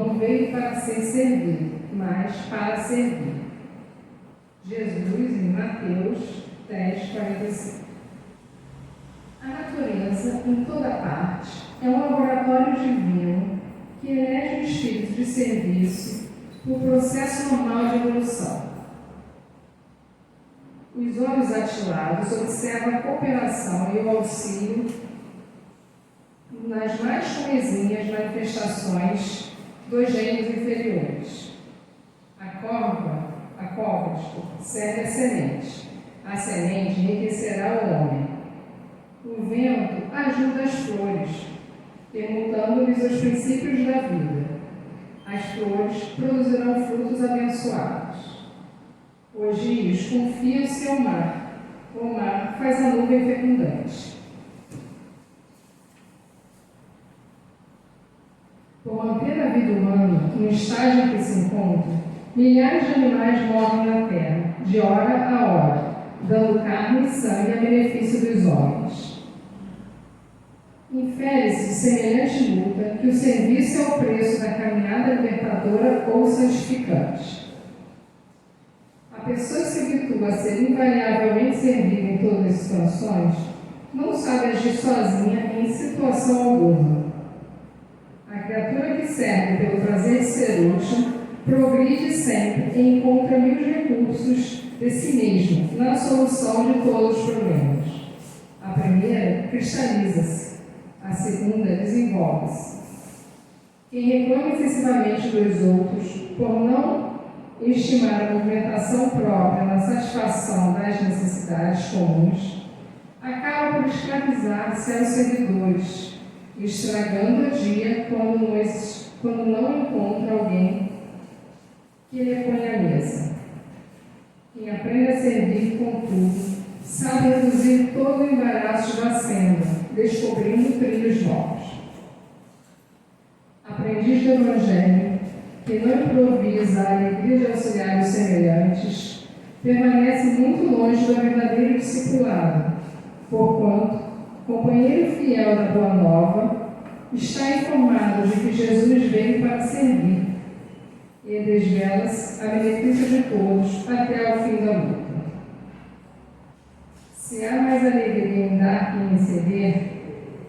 não veio para ser servido, mas para servir. Jesus, em Mateus 10:45. A natureza, em toda parte, é um laboratório divino que elege o espírito de serviço por processo normal de evolução. Os olhos atilados observam a cooperação e o auxílio nas mais comezinhas manifestações dos gênios inferiores. A cova serve a semente. A semente enriquecerá o homem. O vento ajuda as flores, permutando-lhes os princípios da vida. As flores produzirão frutos abençoados. Os rios confiam-se ao mar. O mar faz a nuvem fecundante. Por manter a vida humana no estágio em que se encontra, milhares de animais morrem na terra, de hora a hora, dando carne e sangue a benefício dos homens. Infere-se de semelhante luta que o serviço é o preço da caminhada libertadora ou santificante. A pessoa que se habitua a ser invariavelmente servida em todas as situações não sabe agir sozinha em situação alguma. A criatura que serve pelo prazer de ser útil progride sempre e encontra mil recursos de si mesmo na solução de todos os problemas. A primeira cristaliza-se, a segunda desenvolve-se. Quem reclama excessivamente dos outros por não estimar a movimentação própria na satisfação das necessidades comuns, acaba por escravizar-se aos servidores, estragando o dia quando não encontra alguém que lhe põe à mesa. Quem aprende a servir, contudo, sabe reduzir todo o embaraço da senda, descobrindo trilhos novos. Aprendiz do Evangelho, que não improvisa a alegria de auxiliar os semelhantes, permanece muito longe do verdadeiro discipulado, porquanto, companheiro fiel da Boa Nova, está informado de que Jesus veio para servir e desvela-se a benefício de todos até ao fim da luta. Se há mais alegria em dar que em receber,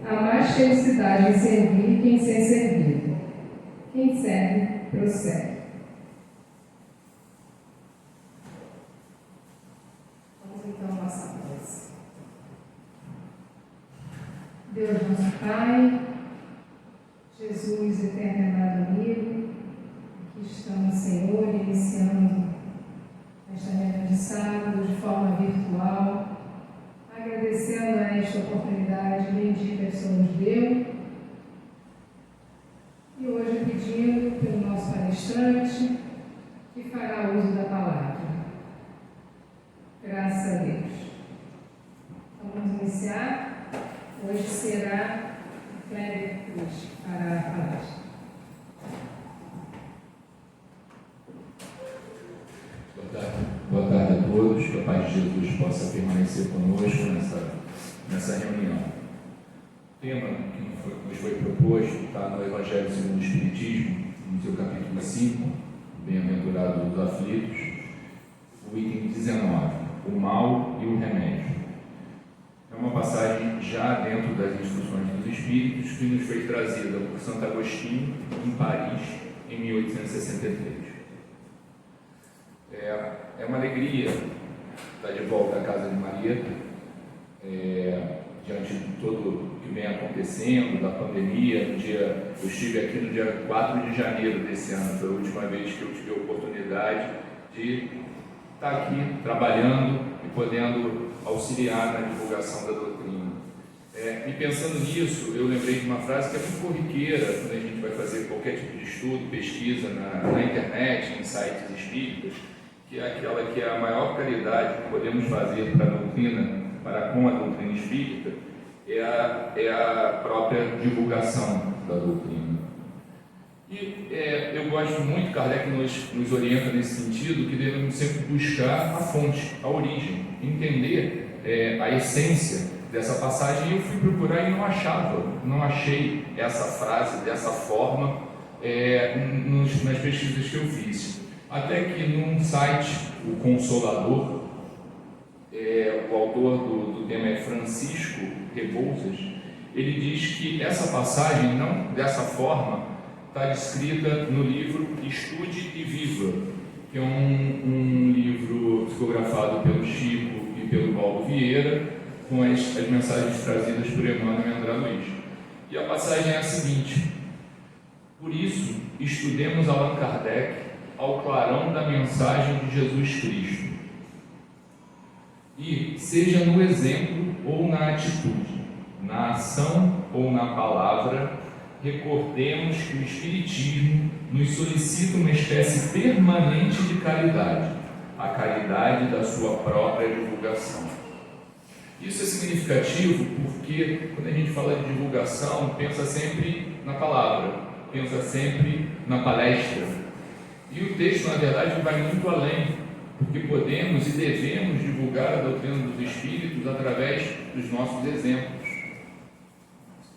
há mais felicidade em servir que em ser servido. Quem serve, prossegue. Vamos então à nossa prece. Deus nosso Pai, Jesus, eterno e amado amigo, aqui estamos, Senhor, iniciando esta manhã de sábado de forma virtual, agradecendo a esta oportunidade bendita que o Senhor nos deu, e hoje pedindo pelo nosso palestrante que fará uso da palavra. Graças a Deus. Então vamos iniciar. Hoje será Kleber Cruz que fará a palestra. Boa tarde a todos, que a paz de Jesus possa permanecer conosco nessa reunião. O tema que nos foi proposto está no Evangelho segundo o Espiritismo, no seu capítulo 5, Bem-aventurados os aflitos, o item 19, o mal e o remédio. É uma passagem já dentro das instruções dos Espíritos que nos foi trazida por Santo Agostinho em Paris, em 1863. É uma alegria estar de volta à casa de Marieta, diante de tudo o que vem acontecendo, da pandemia. Eu estive aqui no dia 4 de janeiro desse ano, foi a última vez que eu tive a oportunidade de estar aqui trabalhando e podendo auxiliar na divulgação da doutrina. E pensando nisso, eu lembrei de uma frase que é muito corriqueira quando a gente vai fazer qualquer tipo de estudo, pesquisa na internet, em sites espíritas, que é aquela que é a maior caridade que podemos fazer para com a doutrina espírita, é a própria divulgação da doutrina. E eu gosto muito, Kardec nos orienta nesse sentido, que devemos sempre buscar a fonte, a origem, entender a essência dessa passagem. E eu fui procurar e não achei essa frase dessa forma nas pesquisas que eu fiz. Até que num site, o Consolador, o autor do tema é Francisco Rebouças, ele diz que essa passagem, não dessa forma, está descrita no livro Estude e Viva, que é um livro psicografado pelo Chico e pelo Paulo Vieira, com as mensagens trazidas por Emmanuel e André Luiz. E a passagem é a seguinte: por isso, estudemos Allan Kardec ao clarão da mensagem de Jesus Cristo. E, seja no exemplo ou na atitude, na ação ou na palavra, recordemos que o Espiritismo nos solicita uma espécie permanente de caridade, a caridade da sua própria divulgação. Isso é significativo porque, quando a gente fala de divulgação, pensa sempre na palavra, pensa sempre na palestra. E o texto, na verdade, vai muito além, porque podemos e devemos divulgar a doutrina dos Espíritos através dos nossos exemplos.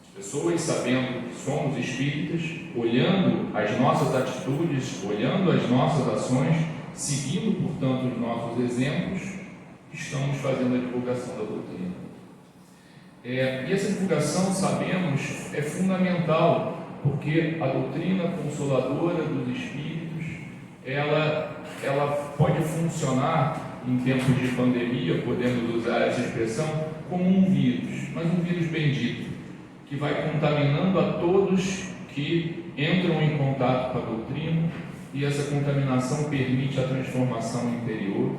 As pessoas, sabendo que somos espíritas, olhando as nossas atitudes, olhando as nossas ações, seguindo, portanto, os nossos exemplos, estamos fazendo a divulgação da doutrina. E essa divulgação, sabemos, é fundamental, porque a doutrina consoladora dos Espíritos, ela pode funcionar em tempos de pandemia, podemos usar essa expressão, como um vírus, mas um vírus bendito, que vai contaminando a todos que entram em contato com a doutrina, e essa contaminação permite a transformação interior,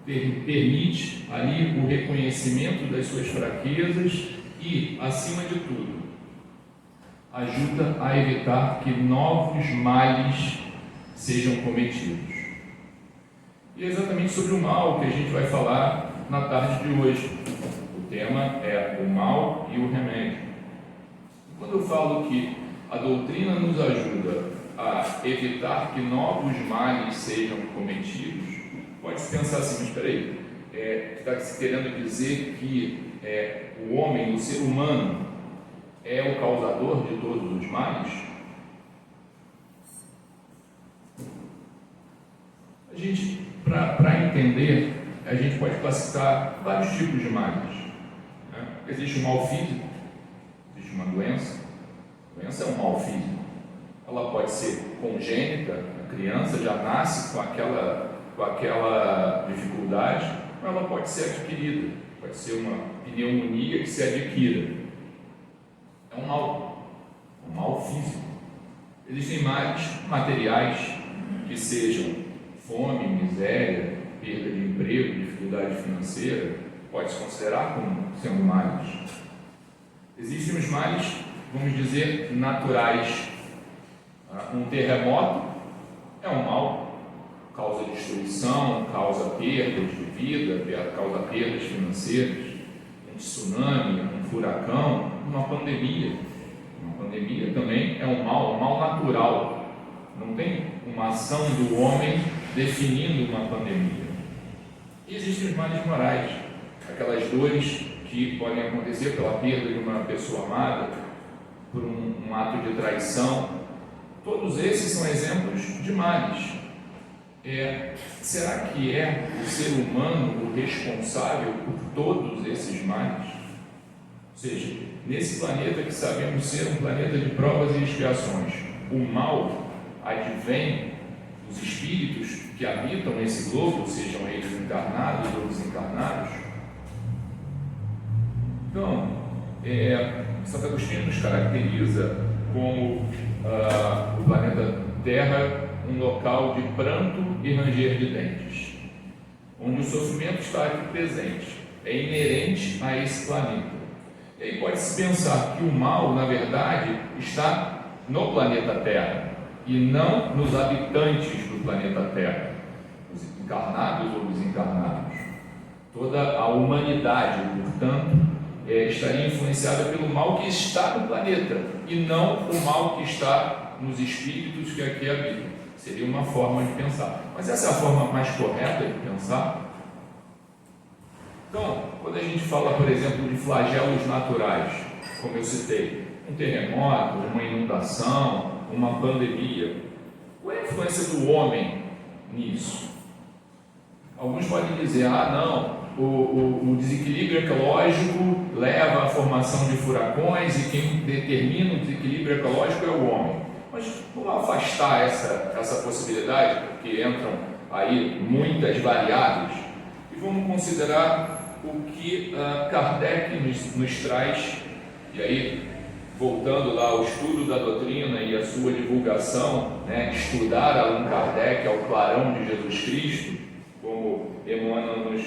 permite ali o reconhecimento das suas fraquezas e, acima de tudo, ajuda a evitar que novos males sejam cometidos. E é exatamente sobre o mal que a gente vai falar na tarde de hoje. O tema é o mal e o remédio. Quando eu falo que a doutrina nos ajuda a evitar que novos males sejam cometidos, pode-se pensar assim, mas espera aí, está se querendo dizer que o homem, o ser humano, é o causador de todos os males? A gente, para entender, a gente pode classificar vários tipos de males. Existe o mal físico, existe uma doença. A doença é um mal físico. Ela pode ser congênita, a criança já nasce com aquela dificuldade, ou ela pode ser adquirida, pode ser uma pneumonia que se adquira. É um mal físico. Existem males materiais, que sejam fome, miséria, perda de emprego, dificuldade financeira, pode-se considerar como sendo males. Existem os males, vamos dizer, naturais. Um terremoto é um mal, causa destruição, causa perdas de vida, causa perdas financeiras. Um tsunami, um furacão, uma pandemia. Uma pandemia também é um mal natural. Não tem uma ação do homem definindo uma pandemia. E existem os males morais, aquelas dores que podem acontecer pela perda de uma pessoa amada, por um ato de traição. Todos esses são exemplos de males. Será que é o ser humano o responsável por todos esses males? Ou seja, nesse planeta que sabemos ser um planeta de provas e expiações, o mal advém dos espíritos que habitam esse globo, sejam eles encarnados ou desencarnados? Então, Santo Agostinho nos caracteriza como o planeta Terra um local de pranto e ranger de dentes, onde o sofrimento está aqui presente, é inerente a esse planeta. E aí pode-se pensar que o mal, na verdade, está no planeta Terra e não nos habitantes do planeta Terra, os encarnados ou desencarnados. Toda a humanidade, portanto, estaria influenciada pelo mal que está no planeta e não o mal que está nos espíritos que aqui habitam. Seria uma forma de pensar. Mas essa é a forma mais correta de pensar? Então, quando a gente fala, por exemplo, de flagelos naturais, como eu citei, um terremoto, uma inundação, uma pandemia, qual é a influência do homem nisso? Alguns podem dizer, não, o desequilíbrio ecológico leva à formação de furacões e quem determina o desequilíbrio ecológico é o homem. Mas vamos afastar essa possibilidade, porque entram aí muitas variáveis, e vamos considerar o que Kardec nos traz, e aí, voltando lá ao estudo da doutrina e a sua divulgação, estudar Allan Kardec ao clarão de Jesus Cristo, como Emmanuel nos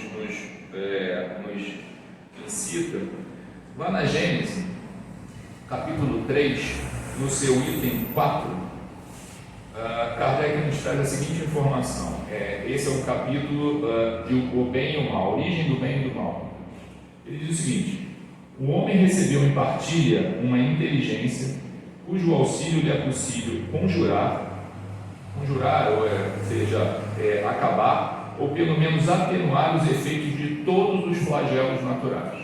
incita, lá na Gênesis, capítulo 3, no seu item 4, Kardec nos traz a seguinte informação. Esse é um capítulo de o bem e o mal, a origem do bem e do mal. Ele diz o seguinte: o homem recebeu em partilha uma inteligência cujo auxílio lhe é possível conjurar, ou seja, acabar, ou pelo menos atenuar os efeitos de todos os flagelos naturais.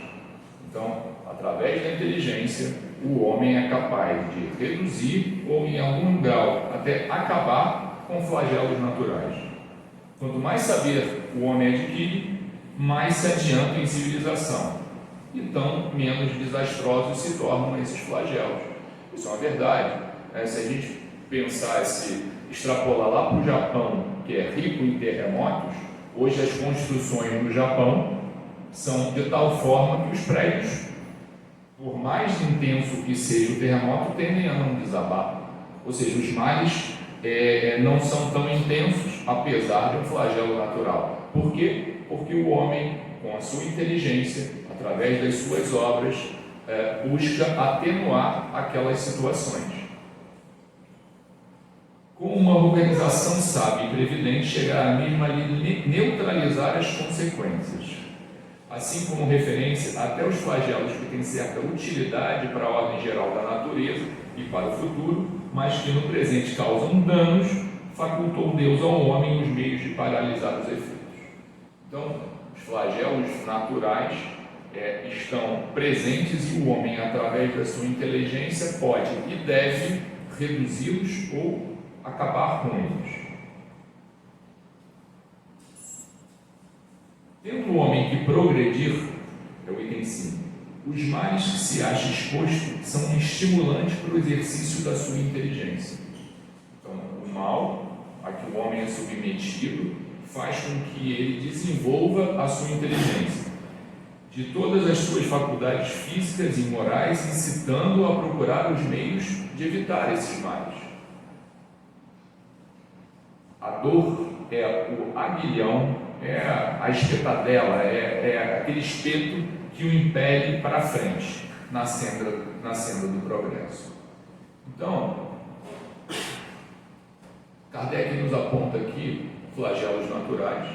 Então, através da inteligência, o homem é capaz de reduzir ou, em algum grau, até acabar com flagelos naturais. Quanto mais saber o homem adquire, mais se adianta em civilização. Então, menos desastrosos se tornam esses flagelos. Isso é uma verdade. Se a gente pensar, se extrapolar lá para o Japão, que é rico em terremotos, hoje as construções no Japão são de tal forma que os prédios, por mais intenso que seja o terremoto, tendem a não desabar. Ou seja, os males não são tão intensos, apesar de um flagelo natural. Por quê? Porque o homem, com a sua inteligência, através das suas obras, busca atenuar aquelas situações. Com uma organização sábia e previdente, chegará mesmo a neutralizar as consequências, assim como referência até os flagelos que têm certa utilidade para a ordem geral da natureza e para o futuro, mas que no presente causam danos, facultou Deus ao homem os meios de paralisar os efeitos. Então, os flagelos naturais estão presentes e o homem, através da sua inteligência, pode e deve reduzi-los ou acabar com eles. Tendo o homem que progredir, é o item 5, os males que se acha exposto são um estimulante para o exercício da sua inteligência. Então, o mal a que o homem é submetido faz com que ele desenvolva a sua inteligência, de todas as suas faculdades físicas e morais, incitando-o a procurar os meios de evitar esses males. A dor é o aguilhão, é a espetadela, é aquele espeto que o impele para frente na senda do progresso. Então, Kardec nos aponta aqui flagelos naturais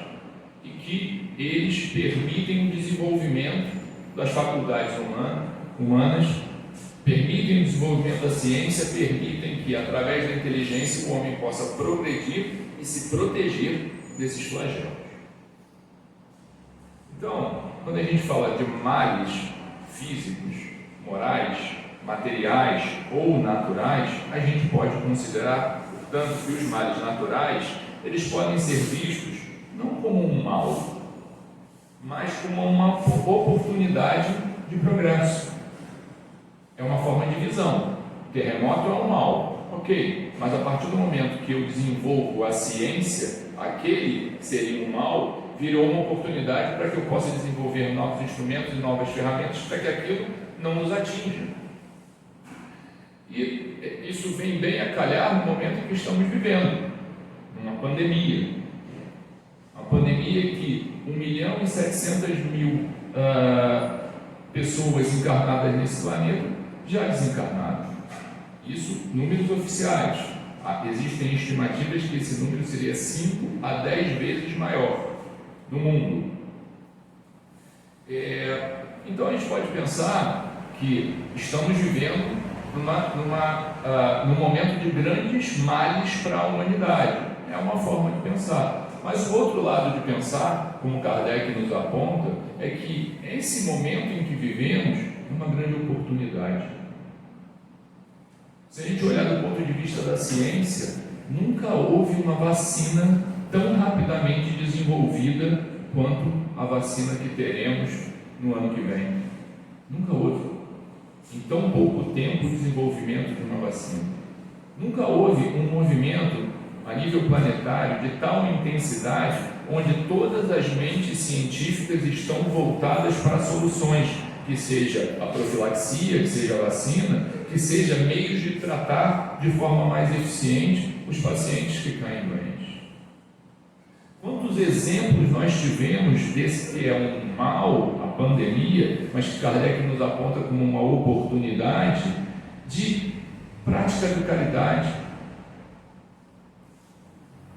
e que eles permitem o desenvolvimento das faculdades humanas, permitem o desenvolvimento da ciência, permitem que, através da inteligência, o homem possa progredir e se proteger desses flagelos. Então, quando a gente fala de males físicos, morais, materiais ou naturais, a gente pode considerar, portanto, que os males naturais, eles podem ser vistos não como um mal, mas como uma oportunidade de progresso. É uma forma de visão. O terremoto é um mal, ok, mas a partir do momento que eu desenvolvo a ciência, aquele que seria um mal virou uma oportunidade para que eu possa desenvolver novos instrumentos e novas ferramentas para que aquilo não nos atinja. E isso vem bem a calhar no momento em que estamos vivendo, uma pandemia. Uma pandemia que 1.700.000 pessoas encarnadas nesse planeta já desencarnaram. Isso, números oficiais. Existem estimativas que esse número seria 5 a 10 vezes maior no mundo. Então a gente pode pensar que estamos vivendo num momento de grandes males para a humanidade. É uma forma de pensar. Mas o outro lado de pensar, como Kardec nos aponta, é que esse momento em que vivemos é uma grande oportunidade. Se a gente olhar do ponto de vista da ciência, nunca houve uma vacina tão rapidamente desenvolvida quanto a vacina que teremos no ano que vem. Nunca houve. Em tão pouco tempo o desenvolvimento de uma vacina. Nunca houve um movimento a nível planetário de tal intensidade onde todas as mentes científicas estão voltadas para soluções, que seja a profilaxia, que seja a vacina, que seja meios de tratar de forma mais eficiente os pacientes que caem doentes. Quantos exemplos nós tivemos desse que é um mal, a pandemia, mas que Kardec nos aponta como uma oportunidade de prática de caridade?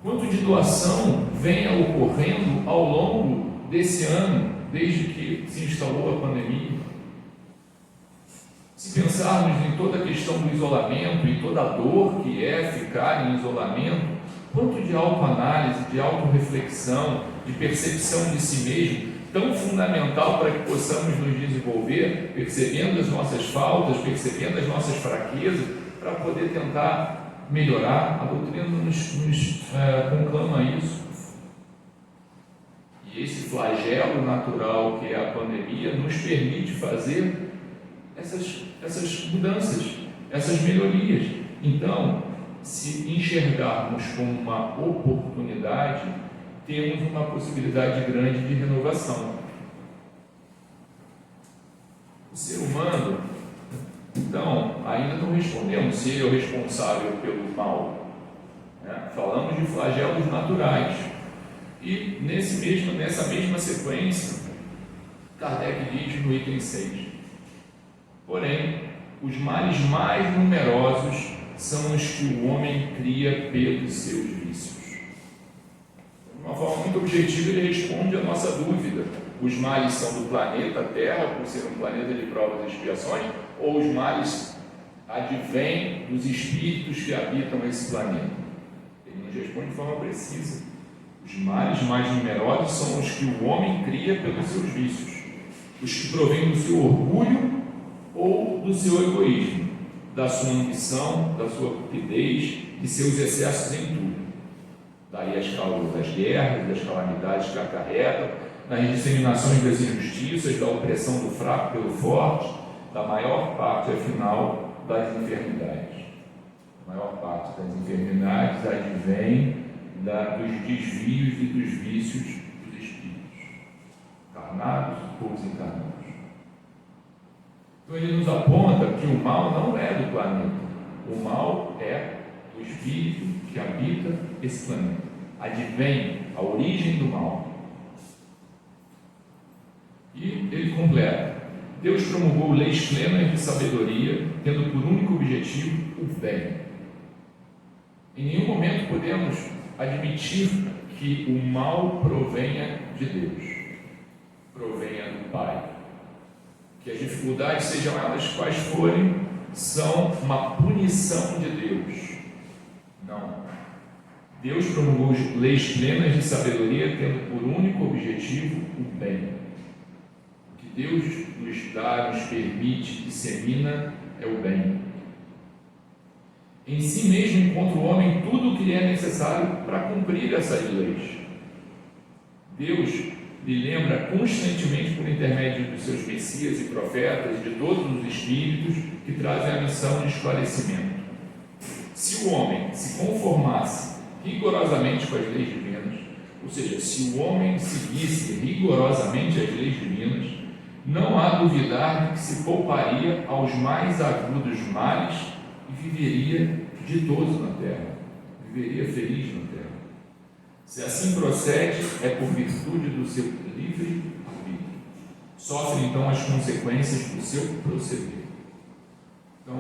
Quanto de doação venha ocorrendo ao longo desse ano, desde que se instalou a pandemia? Se pensarmos em toda a questão do isolamento e toda a dor que é ficar em isolamento, quanto de autoanálise, de autorreflexão, de percepção de si mesmo, tão fundamental para que possamos nos desenvolver, percebendo as nossas faltas, percebendo as nossas fraquezas, para poder tentar melhorar. A doutrina nos conclama isso. E esse flagelo natural que é a pandemia nos permite fazer essas mudanças, essas melhorias. Então, se enxergarmos como uma oportunidade, temos uma possibilidade grande de renovação. O ser humano, então, ainda não respondemos se ele é o responsável pelo mal, né? Falamos de flagelos naturais. E nessa mesma sequência, Kardec diz no item 6: porém, os males mais numerosos são os que o homem cria pelos seus vícios. De uma forma muito objetiva, ele responde à nossa dúvida: os males são do planeta Terra, por ser um planeta de provas e expiações, ou os males advêm dos espíritos que habitam esse planeta? Ele nos responde de forma precisa: os males mais numerosos são os que o homem cria pelos seus vícios, os que provêm do seu orgulho ou do seu egoísmo, da sua ambição, da sua cupidez, de seus excessos em tudo. Daí as causas das guerras, das calamidades que acarretam, das disseminações das injustiças, da opressão do fraco pelo forte, da maior parte, afinal, das enfermidades. A maior parte das enfermidades advém dos desvios e dos vícios dos espíritos, encarnados ou desencarnados. Então ele nos aponta que o mal não é do planeta, o mal é do espírito que habita esse planeta. Advém a origem do mal. E ele completa: Deus promulgou leis plenas de sabedoria, tendo por único objetivo o bem. Em nenhum momento podemos admitir que o mal provenha de Deus, provenha do Pai. Que as dificuldades, sejam elas quais forem, são uma punição de Deus. Não. Deus promulgou leis plenas de sabedoria, tendo por único objetivo o bem. O que Deus nos dá, nos permite, dissemina, é o bem. Em si mesmo encontra o homem tudo o que lhe é necessário para cumprir essas leis. Deus lhe lembra constantemente, por intermédio dos seus messias e profetas, de todos os espíritos que trazem a missão de esclarecimento. Se o homem se conformasse rigorosamente com as leis divinas, ou seja, se o homem seguisse rigorosamente as leis divinas, não há duvidar de que se pouparia aos mais agudos males e viveria ditoso na terra, viveria feliz na terra. Se assim procede, é por virtude do seu livre arbítrio. Sofre então as consequências do seu proceder. Então,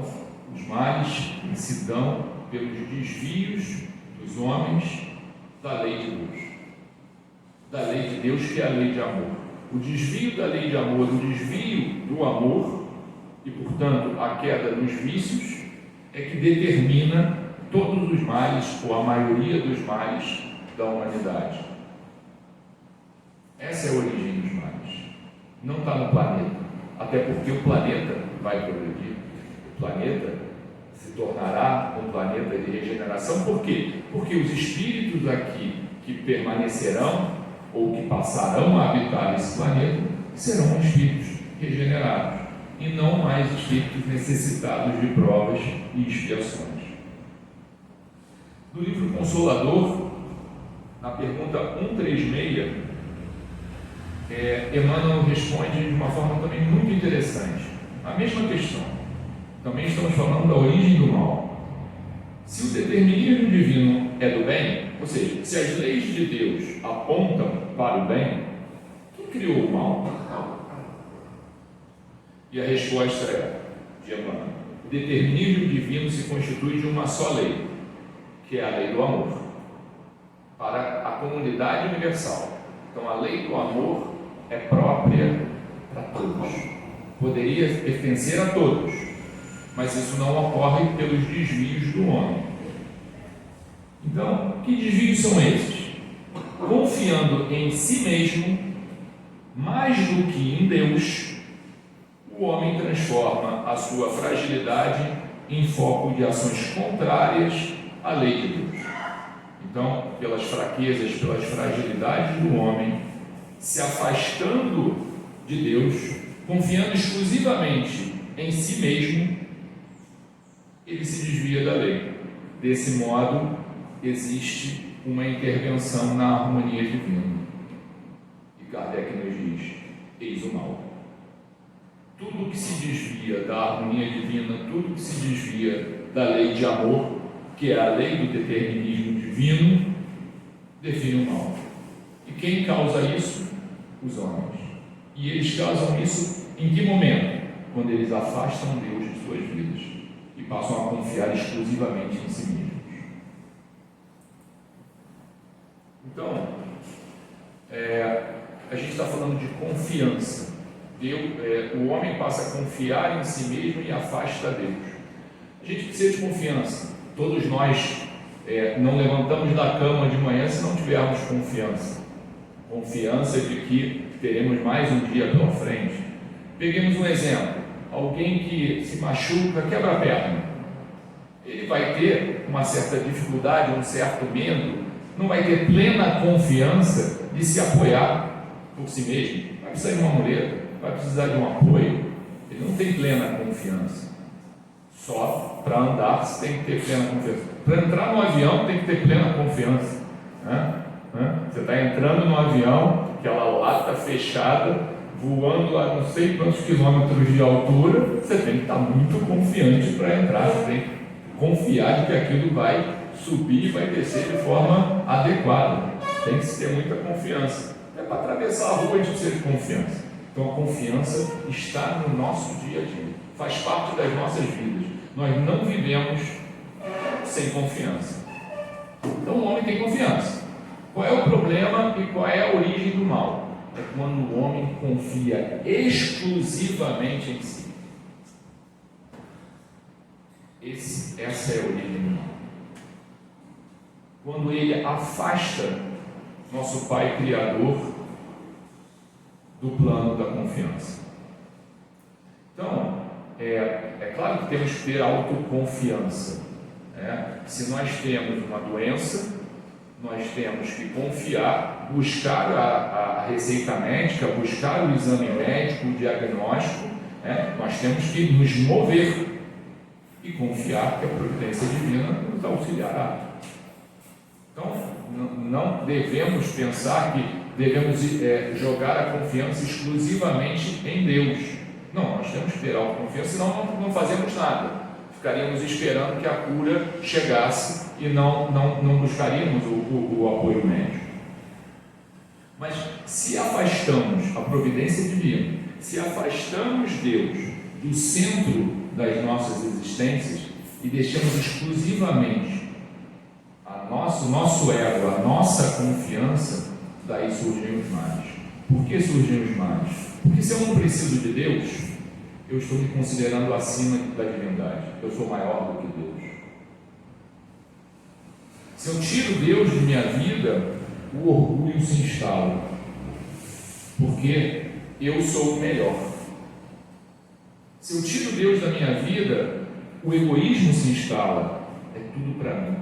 os males se dão pelos desvios dos homens da lei de Deus. Da lei de Deus, que é a lei de amor. O desvio da lei de amor, o desvio do amor, e portanto a queda nos vícios, é que determina todos os males, ou a maioria dos males da humanidade. Essa é a origem dos males. Não está no planeta, até porque o planeta vai progredir. O planeta se tornará um planeta de regeneração. Por quê? Porque os espíritos aqui que permanecerão ou que passarão a habitar esse planeta serão espíritos regenerados e não mais espíritos necessitados de provas e expiações. No livro Consolador, na pergunta 136, Emmanuel responde de uma forma também muito interessante. A mesma questão. Também estamos falando da origem do mal. Se o determinismo divino é do bem, ou seja, se as leis de Deus apontam para o bem, quem criou o mal? E a resposta de Emmanuel: o determinismo divino se constitui de uma só lei, que é a lei do amor, para a comunidade universal. Então, a lei do amor é própria para todos, poderia pertencer a todos, mas isso não ocorre pelos desvios do homem. Então, que desvios são esses? Confiando em si mesmo mais do que em Deus, o homem transforma a sua fragilidade em foco de ações contrárias à lei de Deus. Então, pelas fraquezas, pelas fragilidades do homem, se afastando de Deus, confiando exclusivamente em si mesmo, ele se desvia da lei. Desse modo, existe uma intervenção na harmonia divina. E Kardec nos diz: eis o mal. Tudo que se desvia da harmonia divina, tudo que se desvia da lei de amor, que é a lei do determinismo divino, define o mal. E quem causa isso? Os homens. E eles causam isso em que momento? Quando eles afastam Deus de suas vidas e passam a confiar exclusivamente em si mesmos. Então, a gente está falando de confiança. O homem passa a confiar em si mesmo e afasta Deus. A gente precisa de confiança. Todos nós não levantamos da cama de manhã se não tivermos confiança. Confiança de que teremos mais um dia pela frente. Peguemos um exemplo. Alguém que se machuca, quebra a perna. Ele vai ter uma certa dificuldade, um certo medo, não vai ter plena confiança de se apoiar por si mesmo. Vai precisar de uma muleta, vai precisar de um apoio. Ele não tem plena confiança. Só para andar você tem que ter plena confiança. Para entrar no avião tem que ter plena confiança. Você está entrando no avião, aquela lata fechada, voando a não sei quantos quilômetros de altura, você tem que estar muito confiante para entrar. Você tem que confiar de que aquilo vai subir e vai descer de forma adequada. Tem que se ter muita confiança. É para atravessar a rua a gente precisa de confiança. Então a confiança está no nosso dia a dia, faz parte das nossas vidas. Nós não vivemos sem confiança. Então o homem tem confiança. Qual é o problema e qual é a origem do mal? É quando o homem confia exclusivamente em si. Essa é a origem do mal. Quando ele afasta nosso Pai Criador do plano da confiança. Então, é claro que temos que ter autoconfiança. Se nós temos uma doença, nós temos que confiar, buscar a receita médica, buscar o exame médico, o diagnóstico. Nós temos que nos mover e confiar que a providência divina nos auxiliará. Então, não devemos pensar que devemos jogar a confiança exclusivamente em Deus. Não, nós temos que ter autoconfiança, senão não fazemos nada. Ficaríamos esperando que a cura chegasse e não buscaríamos o apoio médico. Mas se afastamos a providência divina, se afastamos Deus do centro das nossas existências e deixamos exclusivamente o nosso ego, a nossa confiança, daí surgem os males. Por que surgem os males? Porque se eu não preciso de Deus, eu estou me considerando acima da divindade. Eu sou maior do que Deus. Se eu tiro Deus de minha vida, o orgulho se instala. Porque eu sou o melhor. Se eu tiro Deus da minha vida, o egoísmo se instala. É tudo para mim.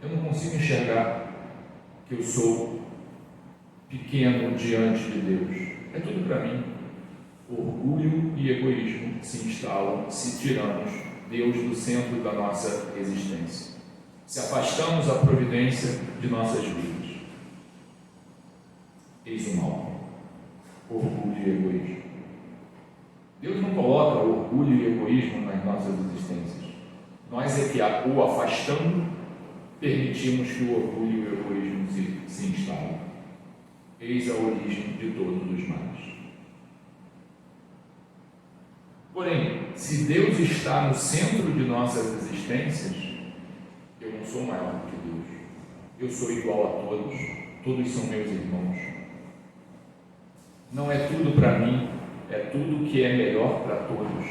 Eu não consigo enxergar que eu sou pequeno diante de Deus. É tudo para mim. Orgulho e egoísmo se instalam se tiramos Deus do centro da nossa existência. Se afastamos da providência de nossas vidas. Eis o mal. Orgulho e egoísmo. Deus não coloca orgulho e egoísmo nas nossas existências. Nós é que, o afastando, permitimos que o orgulho e o egoísmo se instalem. Eis a origem de todos os males. Porém, se Deus está no centro de nossas existências, eu não sou maior do que Deus. Eu sou igual a todos. Todos são meus irmãos. Não é tudo para mim, é tudo que é melhor para todos.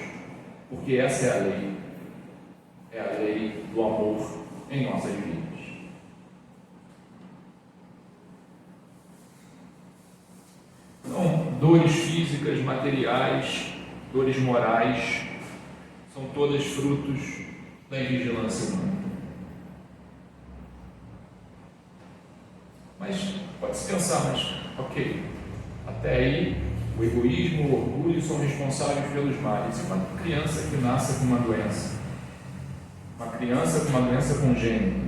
Porque essa é a lei. É a lei do amor em nossas vidas. Então, dores físicas, materiais, dores morais, são todas frutos da invigilância humana. Mas pode-se pensar, ok, até aí o egoísmo, o orgulho são responsáveis pelos males. E uma criança que nasce com uma doença, uma criança com uma doença congênita,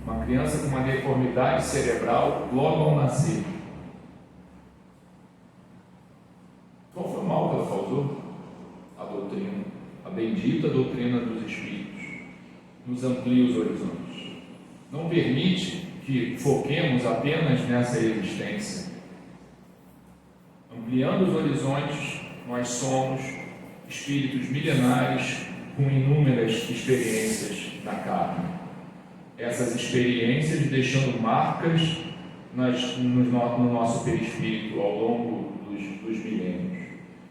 uma criança com uma deformidade cerebral logo ao nascer, qual foi o mal que ela causou? A doutrina, a bendita doutrina dos Espíritos, nos amplia os horizontes, não permite que foquemos apenas nessa existência. Ampliando os horizontes, nós somos espíritos milenares com inúmeras experiências na carne. Essas experiências deixando marcas no nosso perispírito ao longo dos milênios.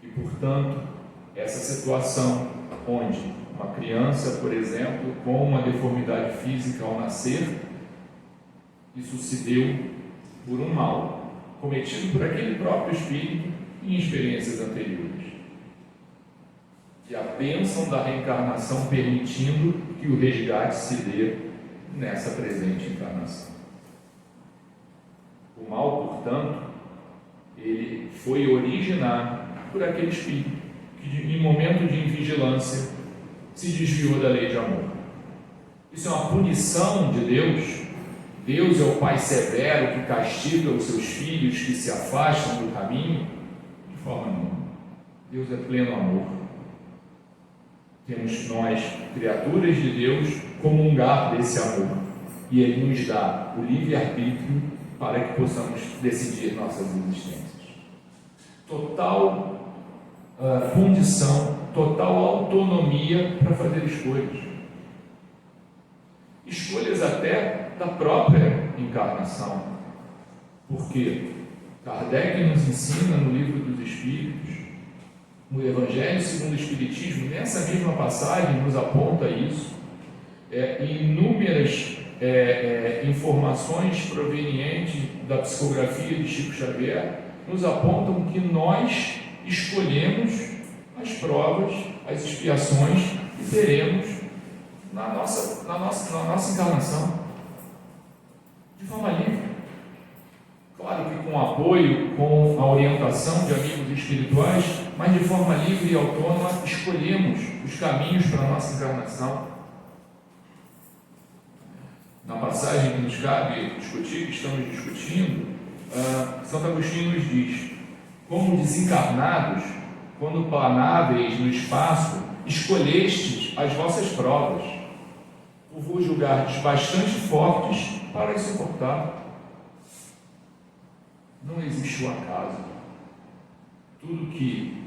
E, portanto, essa situação onde uma criança, por exemplo, com uma deformidade física ao nascer, isso se deu por um mal cometido por aquele próprio espírito em experiências anteriores. E a bênção da reencarnação permitindo que o resgate se dê nessa presente encarnação. O mal, portanto, ele foi originado por aquele espírito que, em momento de invigilância, se desviou da lei de amor. Isso é uma punição de Deus. Deus é o Pai severo que castiga os seus filhos que se afastam do caminho? De forma nenhuma. Deus é pleno amor. Temos nós, criaturas de Deus, comungar desse amor. E Ele nos dá o livre-arbítrio para que possamos decidir nossas existências. Total condição, total autonomia para fazer escolhas. Escolhas até da própria encarnação. Porque Kardec nos ensina no Livro dos Espíritos, no Evangelho segundo o Espiritismo, nessa mesma passagem nos aponta isso, inúmeras informações provenientes da psicografia de Chico Xavier nos apontam que nós escolhemos as provas, as expiações que teremos na nossa encarnação, de forma livre. Claro que com apoio, com a orientação de amigos espirituais, mas de forma livre e autônoma escolhemos os caminhos para a nossa encarnação. Na passagem que nos cabe discutir, que estamos discutindo, Santo Agostinho nos diz: como desencarnados, quando planáveis no espaço, escolhestes as vossas provas, por vos julgardes bastante fortes para as suportar. Não existe o acaso. Tudo que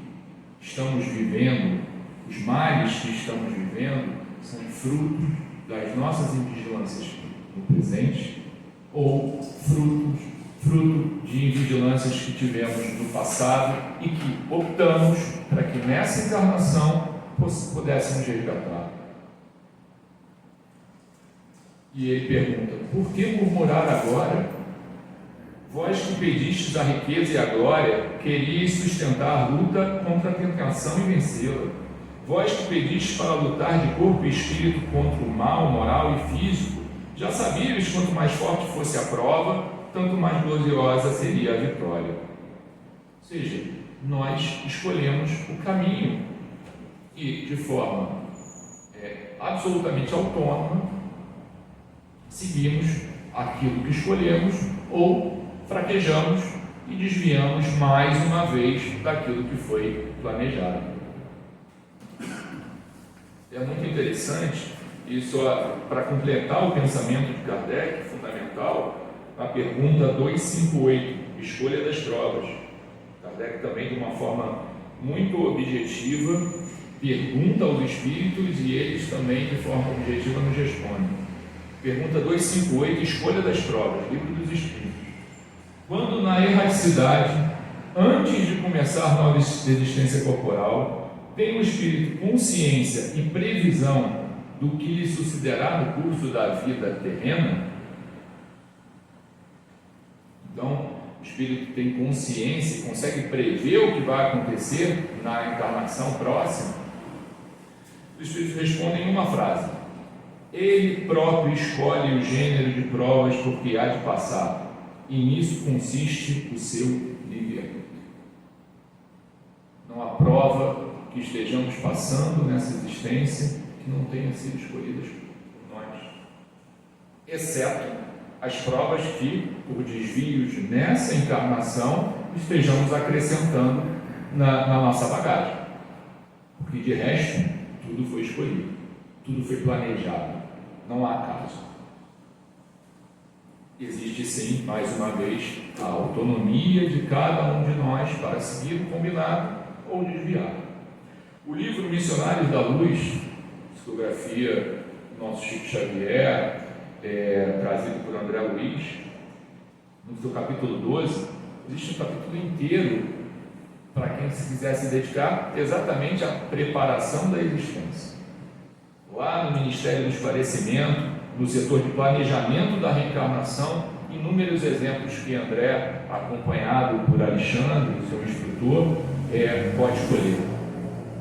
estamos vivendo, os males que estamos vivendo, são frutos das nossas invigilâncias no presente ou fruto de invigilâncias que tivemos no passado e que optamos para que nessa encarnação pudéssemos resgatar. E ele pergunta: por que murmurar agora? Vós que pedistes a riqueza e a glória, queríeis sustentar a luta contra a tentação e vencê-la. Vós que pedistes para lutar de corpo e espírito contra o mal moral e físico, já sabíeis quanto mais forte fosse a prova, tanto mais gloriosa seria a vitória. Ou seja, nós escolhemos o caminho e, de forma absolutamente autônoma, seguimos aquilo que escolhemos ou fraquejamos e desviamos mais uma vez daquilo que foi planejado. É muito interessante, e só para completar o pensamento de Kardec, fundamental, a pergunta 258, escolha das provas. Kardec também, de uma forma muito objetiva, pergunta aos espíritos e eles também, de forma objetiva, nos respondem. Pergunta 258, escolha das provas, Livro dos Espíritos. Quando na erraticidade, antes de começar a nova existência corporal, tem o espírito consciência e previsão do que lhe sucederá no curso da vida terrena? Então, o espírito tem consciência e consegue prever o que vai acontecer na encarnação próxima? Os espíritos respondem em uma frase: ele próprio escolhe o gênero de provas por que há de passar, e nisso consiste o seu livre-arbítrio. Não há prova que estejamos passando nessa existência que não tenha sido escolhida por nós, exceto as provas que, por desvios nessa encarnação, estejamos acrescentando na nossa bagagem, porque de resto tudo foi escolhido, tudo foi planejado, não há acaso. Existe sim, mais uma vez, a autonomia de cada um de nós para seguir o combinado ou desviar. O livro Missionários da Luz, psicografia do nosso Chico Xavier, trazido por André Luiz, no seu capítulo 12, existe um capítulo inteiro para quem se quiser se dedicar exatamente à preparação da existência. Lá no Ministério do Esclarecimento, no setor de planejamento da reencarnação, inúmeros exemplos que André, acompanhado por Alexandre, seu instrutor, pode escolher.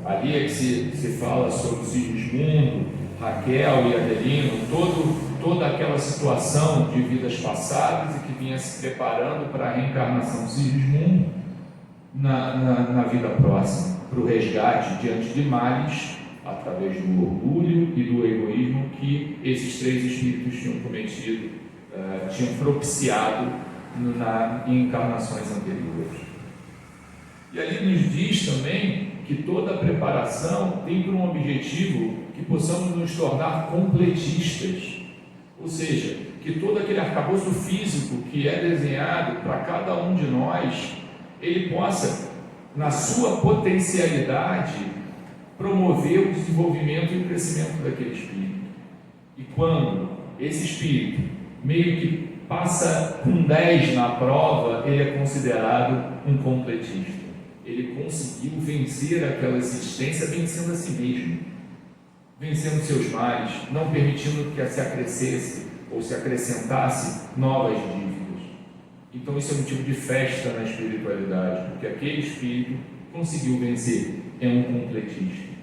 Ali é que se fala sobre Sigismundo, Raquel e Adelino, toda aquela situação de vidas passadas e que vinha se preparando para a reencarnação de Sigismundo na vida próxima, para o resgate diante de males, através do orgulho e do egoísmo que esses três espíritos tinham cometido, tinham propiciado em encarnações anteriores. E ali nos diz também que toda a preparação tem por um objetivo que possamos nos tornar completistas, ou seja, que todo aquele arcabouço físico que é desenhado para cada um de nós, ele possa, na sua potencialidade, promover o desenvolvimento e o crescimento daquele espírito. E quando esse espírito meio que passa com 10 na prova, ele é considerado um completista. Ele conseguiu vencer aquela existência vencendo a si mesmo, vencendo seus males, não permitindo que se acrescesse ou se acrescentasse novas dívidas. Então isso é motivo de festa na espiritualidade, porque aquele espírito conseguiu vencer, é um completista.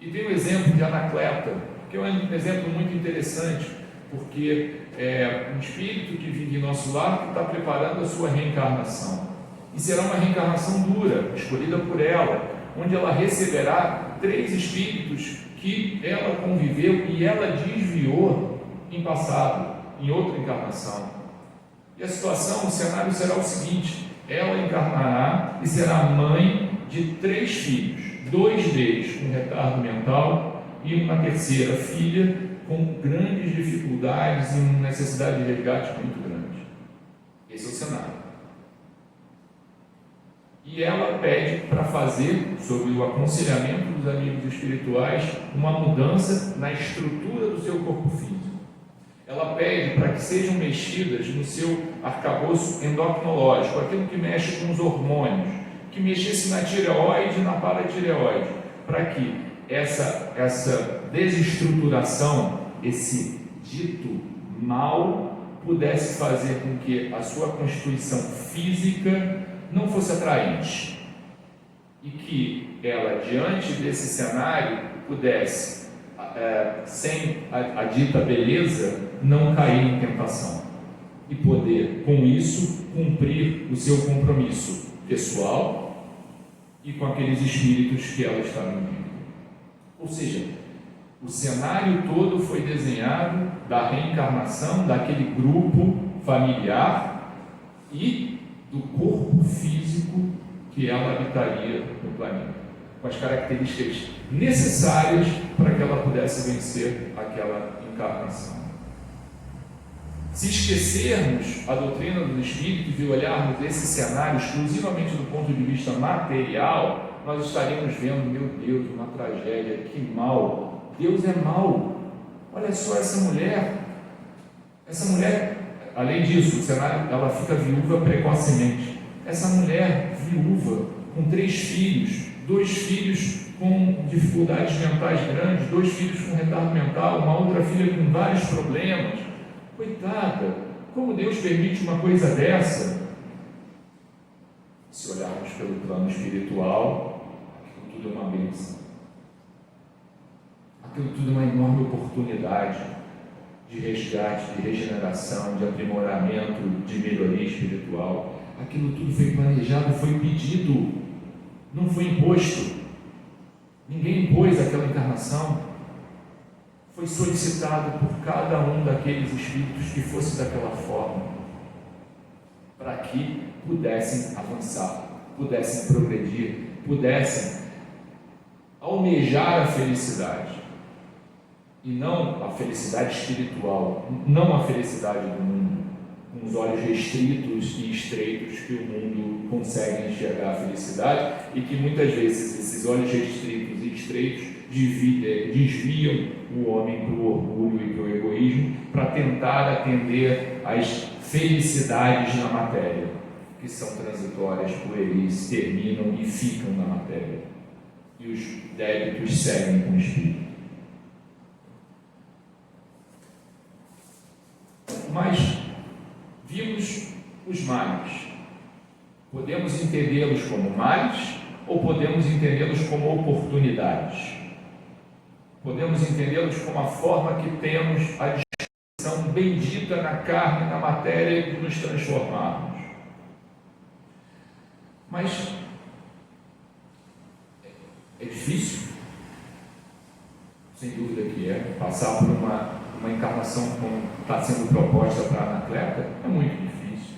E tem o exemplo de Anacleto, que é um exemplo muito interessante, porque é um espírito que vive em nosso lar que está preparando a sua reencarnação. E será uma reencarnação dura, escolhida por ela, onde ela receberá 3 espíritos que ela conviveu e ela desviou em passado, em outra encarnação. E a situação, o cenário será o seguinte: ela encarnará e será mãe de 3 filhos, 2 deles com retardo mental e uma terceira filha com grandes dificuldades e uma necessidade de resgate muito grande. Esse é o cenário. E ela pede para fazer, sob o aconselhamento dos amigos espirituais, uma mudança na estrutura do seu corpo físico. Ela pede para que sejam mexidas no seu arcabouço endocrinológico, aquilo que mexe com os hormônios, que mexesse na tireoide e na paratireoide, para que essa desestruturação, esse dito mal, pudesse fazer com que a sua constituição física não fosse atraente. e que ela, diante desse cenário, pudesse, sem a dita beleza, não cair em tentação e poder, com isso, cumprir o seu compromisso pessoal e com aqueles espíritos que ela está unindo. Ou seja, o cenário todo foi desenhado da reencarnação daquele grupo familiar e do corpo físico que ela habitaria no planeta, com as características necessárias para que ela pudesse vencer aquela encarnação. Se esquecermos a doutrina dos espíritos e olharmos esse cenário exclusivamente do ponto de vista material, nós estaríamos vendo, meu Deus, uma tragédia, que mal, Deus é mau. Olha só essa mulher, além disso, o cenário, ela fica viúva precocemente. Essa mulher viúva, com 3 filhos, 2 filhos com dificuldades mentais grandes, 2 filhos com retardo mental, uma outra filha com vários problemas. Coitada, como Deus permite uma coisa dessa? Se olharmos pelo plano espiritual, aquilo tudo é uma bênção. Aquilo tudo é uma enorme oportunidade de resgate, de regeneração, de aprimoramento, de melhoria espiritual. Aquilo tudo foi planejado, foi pedido, não foi imposto. Ninguém impôs aquela encarnação. Foi solicitado por cada um daqueles espíritos que fosse daquela forma, para que pudessem avançar, pudessem progredir, pudessem almejar a felicidade, e não a felicidade espiritual, não a felicidade do mundo, com os olhos restritos e estreitos que o mundo consegue enxergar a felicidade, e que muitas vezes esses olhos restritos e estreitos desviam o homem para o orgulho e para o egoísmo, para tentar atender às felicidades na matéria, que são transitórias, pueris, terminam e ficam na matéria, e os débitos seguem com o espírito. Mas vimos os males. Podemos entendê-los como males ou podemos entendê-los como oportunidades. Podemos entendê-los como a forma que temos a disposição bendita na carne, na matéria, de nos transformarmos. Mas é difícil, sem dúvida que é, passar por uma encarnação como está sendo proposta para a Anacleta, é muito difícil.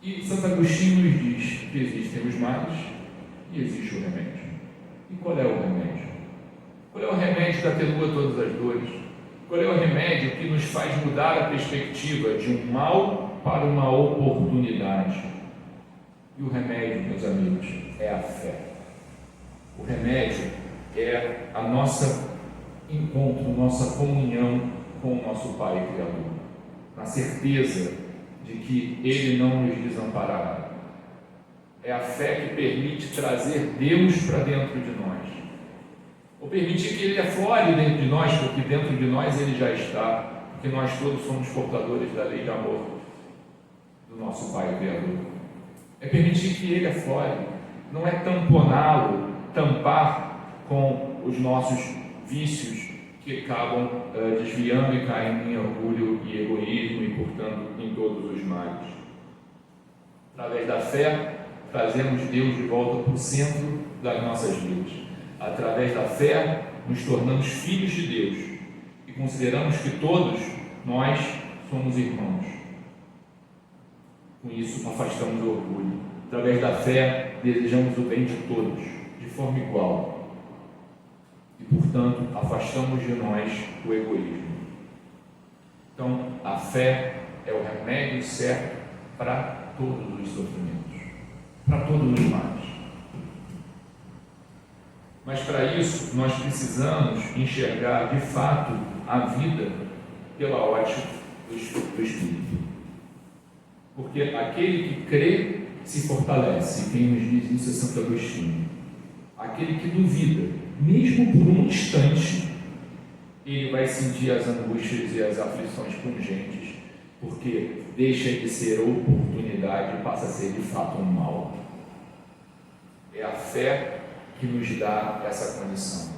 E Santo Agostinho nos diz que existem os males e existe o remédio. E qual é o remédio? Qual é o remédio que atenua todas as dores? Qual é o remédio que nos faz mudar a perspectiva de um mal para uma oportunidade? E o remédio, meus amigos, é a fé. O remédio é a nossa encontro, nossa comunhão com o nosso Pai Criador, na certeza de que Ele não nos desamparará. É a fé que permite trazer Deus para dentro de nós, ou permitir que Ele aflore dentro de nós, porque dentro de nós Ele já está, porque nós todos somos portadores da lei de amor do nosso Pai Criador. É permitir que Ele aflore, não é tamponá-lo, tampar com os nossos vícios que acabam desviando e caindo em orgulho e egoísmo e, portanto, em todos os males. Através da fé, trazemos Deus de volta para o centro das nossas vidas. Através da fé, nos tornamos filhos de Deus e consideramos que todos nós somos irmãos. Com isso, afastamos o orgulho. Através da fé, desejamos o bem de todos, de forma igual. E, portanto, afastamos de nós o egoísmo. Então, a fé é o remédio certo para todos os sofrimentos, para todos os males. Mas, para isso, nós precisamos enxergar, de fato, a vida pela ótica do Espírito. Porque aquele que crê se fortalece. E quem nos diz isso é Santo Agostinho. Aquele que duvida, mesmo por um instante, ele vai sentir as angústias e as aflições pungentes, porque deixa de ser oportunidade e passa a ser de fato um mal. É a fé que nos dá essa condição.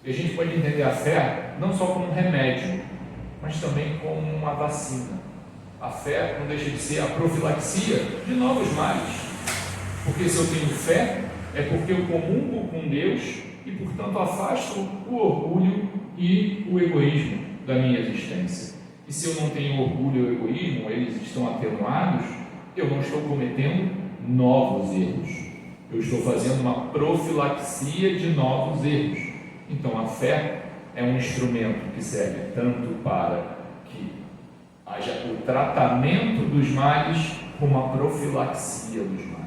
E a gente pode entender a fé não só como um remédio, mas também como uma vacina. A fé não deixa de ser a profilaxia de novos males. Porque se eu tenho fé, é porque eu comungo com Deus e, portanto, afasto o orgulho e o egoísmo da minha existência. E se eu não tenho orgulho e o egoísmo, eles estão atenuados, eu não estou cometendo novos erros. Eu estou fazendo uma profilaxia de novos erros. Então, a fé é um instrumento que serve tanto para que haja o tratamento dos males, como a profilaxia dos males.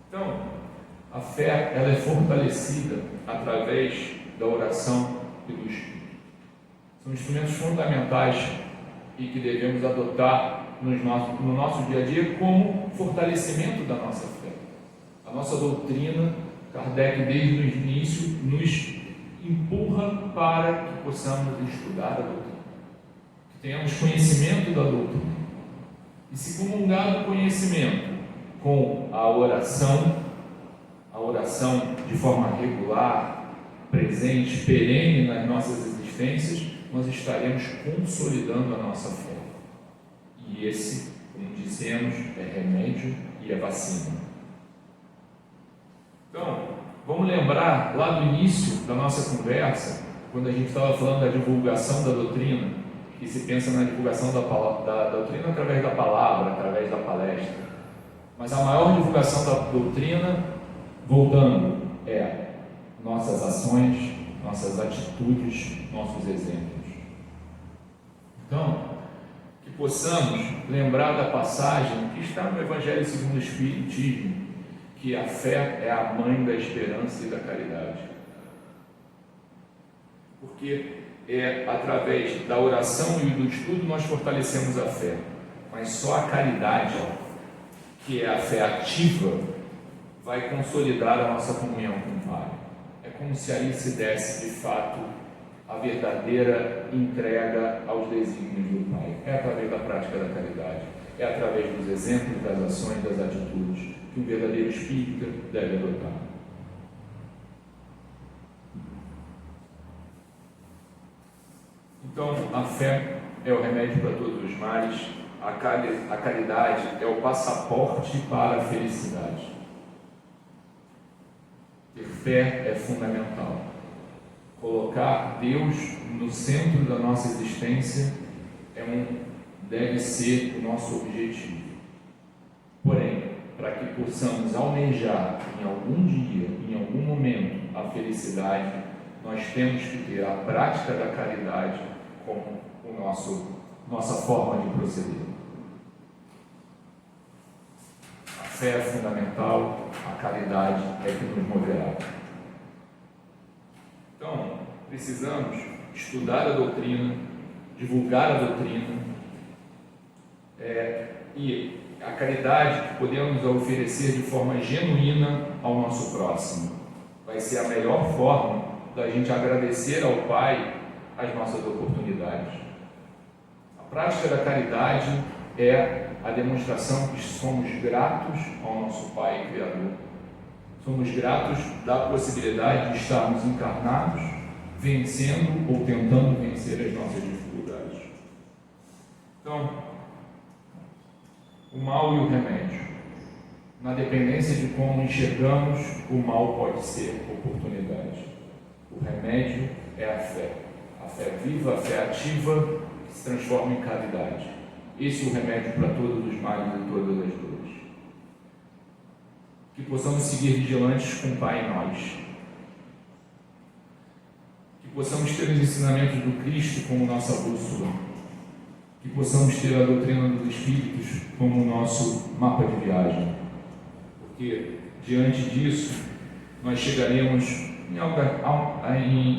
Então, a fé ela é fortalecida através da oração e do Espírito. São instrumentos fundamentais e que devemos adotar no nosso dia a dia como fortalecimento da nossa fé. A nossa doutrina, Kardec desde o início nos empurra para que possamos estudar a doutrina, que tenhamos conhecimento da doutrina. E se comungar do conhecimento com a oração de forma regular, presente, perene nas nossas existências, nós estaremos consolidando a nossa fé. E esse, como dissemos, é remédio e é vacina. Então, vamos lembrar lá do início da nossa conversa, quando a gente estava falando da divulgação da doutrina, que se pensa na divulgação da doutrina através da palavra, através da palestra. Mas a maior divulgação da doutrina, voltando, é nossas ações, nossas atitudes, nossos exemplos. Então, que possamos lembrar da passagem que está no Evangelho segundo o Espiritismo, que a fé é a mãe da esperança e da caridade. Porque é através da oração e do estudo nós fortalecemos a fé, mas só a caridade, que é a fé ativa, vai consolidar a nossa comunhão com o Pai. É como se aí se desse, de fato, a verdadeira entrega aos desígnios do Pai. É através da prática da caridade, é através dos exemplos, das ações, das atitudes, que um verdadeiro espírita deve adotar. Então, a fé é o remédio para todos os males, a caridade é o passaporte para a felicidade. Ter fé é fundamental. Colocar Deus no centro da nossa existência deve ser o nosso objetivo. Porém, para que possamos almejar em algum dia, em algum momento, a felicidade, nós temos que ter a prática da caridade como nossa forma de proceder. A fé é fundamental, a caridade é que nos moverá. Então, precisamos estudar a doutrina, divulgar a doutrina, e a caridade que podemos oferecer de forma genuína ao nosso próximo. Vai ser a melhor forma da gente agradecer ao Pai as nossas oportunidades. A prática da caridade é a demonstração que somos gratos ao nosso Pai Criador. Somos gratos da possibilidade de estarmos encarnados, vencendo ou tentando vencer as nossas dificuldades. Então, o mal e o remédio. Na dependência de como enxergamos, o mal pode ser oportunidade. O remédio é a fé. A fé viva, a fé ativa, que se transforma em caridade. Esse é o remédio para todos os males e todas as dores. Que possamos seguir vigilantes com o Pai em nós. Que possamos ter os ensinamentos do Cristo como nossa bússola. Que possamos ter a doutrina dos Espíritos como nosso mapa de viagem. Porque, diante disso, nós chegaremos em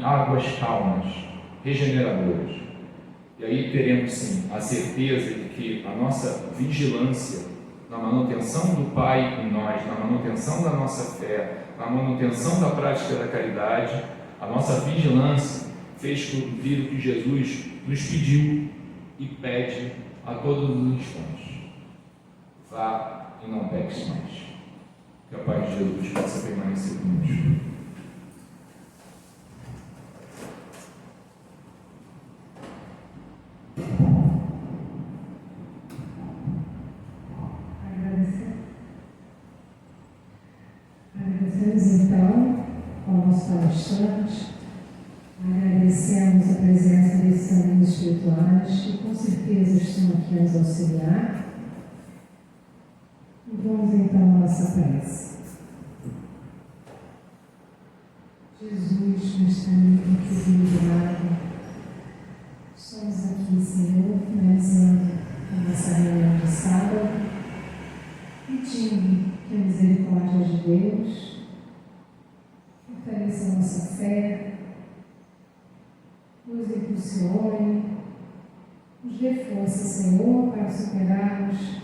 águas calmas, regeneradoras. E aí teremos, sim, a certeza de que a nossa vigilância na manutenção do Pai em nós, na manutenção da nossa fé, na manutenção da prática da caridade, a nossa vigilância fez cumprir o que Jesus nos pediu e pede a todos os instantes. vá e não peques mais. Que a paz de Jesus possa permanecer conosco. Agradecemos então ao nosso palestrante, agradecemos a presença desses amigos espirituais que com certeza estão aqui a nos auxiliar. E vamos então à nossa prece. Jesus, nosso amigo equilibrado, estamos aqui, Senhor, finalizando a nossa reunião de sábado, pedindo que a misericórdia de Deus fortaleça a nossa fé, nos impulsione, nos dê força, Senhor, para superarmos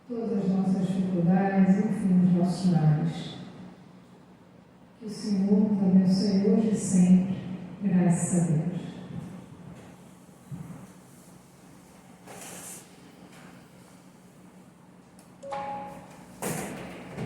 todas as nossas dificuldades e, enfim, os nossos males. Que o Senhor nos abençoe hoje e sempre, graças a Deus.